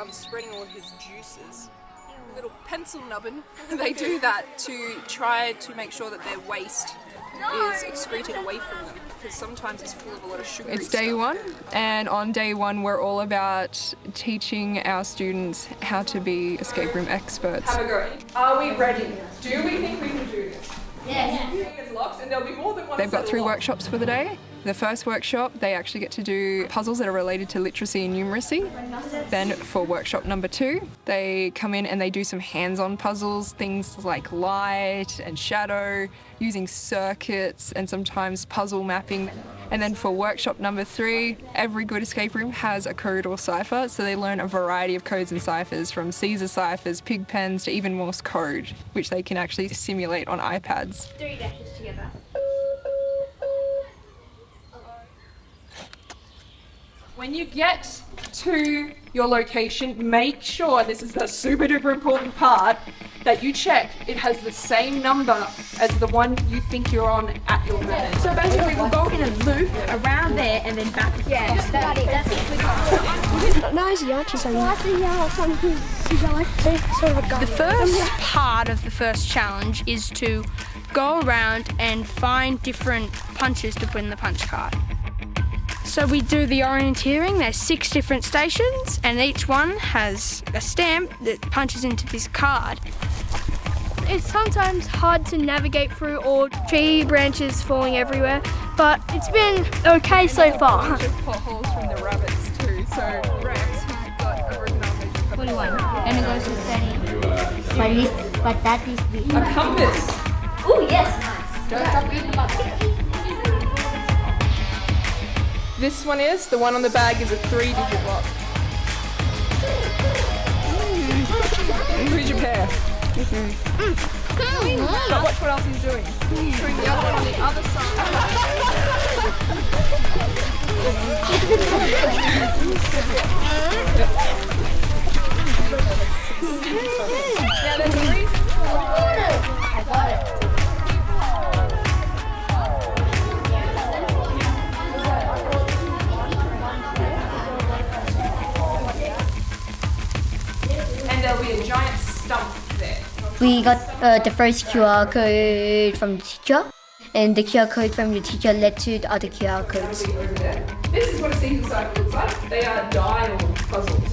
is spreading all of his juices. A little pencil nubbin. They do that to try to make sure that their waste is excreted away from them, because sometimes it's full of a lot of sugar. It's day one, and on day one we're all about teaching our students how to be escape room experts. Have a go. Are we ready? Do we think we can do this? Yes. It's locked, and there'll be more than one. They've got 3 workshops for the day. The first workshop, they actually get to do puzzles that are related to literacy and numeracy. Then for workshop number 2, they come in and they do some hands-on puzzles, things like light and shadow, using circuits and sometimes puzzle mapping. And then for workshop number 3, every good escape room has a code or cipher, so they learn a variety of codes and ciphers, from Caesar ciphers, pig pens, to even Morse code, which they can actually simulate on iPads. 3 dashes together. When you get to your location, make sure, this is the super duper important part, that you check it has the same number as the one you think you're on at your minute. So basically we'll go in a loop around there and then back. Yeah, that's The first part of the first challenge is to go around and find different punches to put in the punch card. So we do the orienteering. There's 6 different stations, and each one has a stamp that punches into this card. It's sometimes hard to navigate through all tree branches falling everywhere, but it's been okay so far. Just potholes from the rabbits too, so Rex, who's got a broken arm, 41. And it goes to 30. But that is the... A compass. Oh yes, nice. Don't stop reading the bucket. This one is, the one on the bag is a 3-digit lock. Who's your pair? But watch what else he's doing. Putting the other one on the other side. Now there's a reason. I got it. There'll be a giant stump there. We got the first QR code from the teacher, and the QR code from the teacher led to the other QR codes. Over there. This is what a Caesar cipher looks like. They are dial puzzles.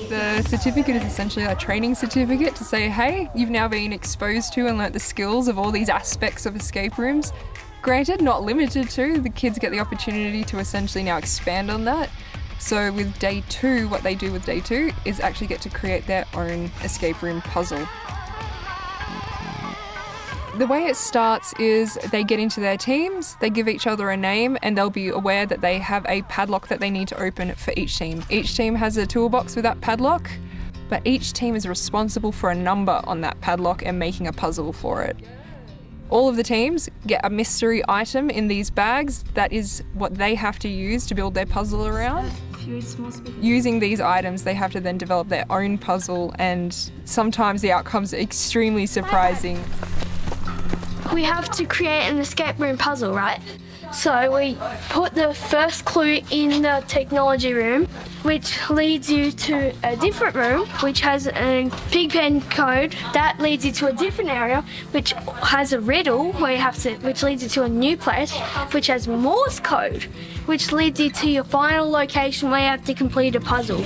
The certificate is essentially a training certificate to say, hey, you've now been exposed to and learnt the skills of all these aspects of escape rooms. Granted, not limited to, the kids get the opportunity to essentially now expand on that. So with day 2, what they do with day 2 is actually get to create their own escape room puzzle. The way it starts is they get into their teams, they give each other a name, and they'll be aware that they have a padlock that they need to open for each team. Each team has a toolbox with that padlock, but each team is responsible for a number on that padlock and making a puzzle for it. All of the teams get a mystery item in these bags. That is what they have to use to build their puzzle around. Using these items, they have to then develop their own puzzle, and sometimes the outcomes are extremely surprising. We have to create an escape room puzzle, right? So we put the first clue in the technology room, which leads you to a different room, which has a pig pen code. That leads you to a different area, which has a riddle, which leads you to a new place, which has Morse code, which leads you to your final location where you have to complete a puzzle.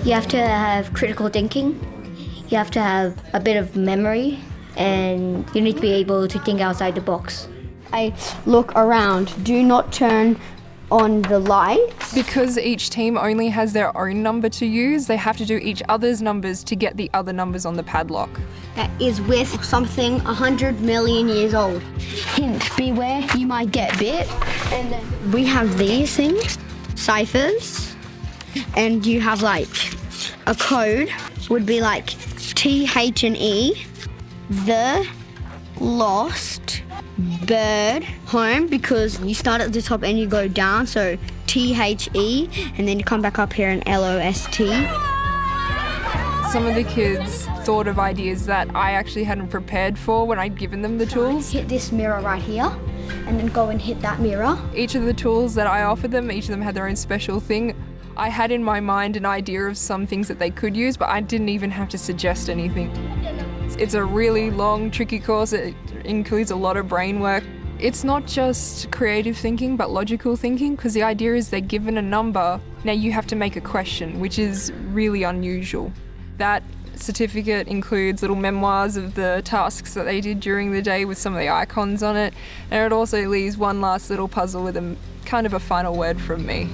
You have to have critical thinking, you have to have a bit of memory, and you need to be able to think outside the box. I look around. Do not turn on the lights. Because each team only has their own number to use, they have to do each other's numbers to get the other numbers on the padlock. That is with something 100 million years old. Hint, beware, you might get bit. And then we have these things, ciphers, and you have like a code, would be like T, H, and E, the, lost, bird, home, because you start at the top and you go down, so T-H-E, and then you come back up here and L-O-S-T. Some of the kids thought of ideas that I actually hadn't prepared for when I'd given them the tools. Hit this mirror right here, and then go and hit that mirror. Each of the tools that I offered them, each of them had their own special thing. I had in my mind an idea of some things that they could use, but I didn't even have to suggest anything. It's a really long, tricky course. It includes a lot of brain work. It's not just creative thinking, but logical thinking, because the idea is they're given a number. Now you have to make a question, which is really unusual. That certificate includes little memoirs of the tasks that they did during the day with some of the icons on it. And it also leaves one last little puzzle with a kind of a final word from me.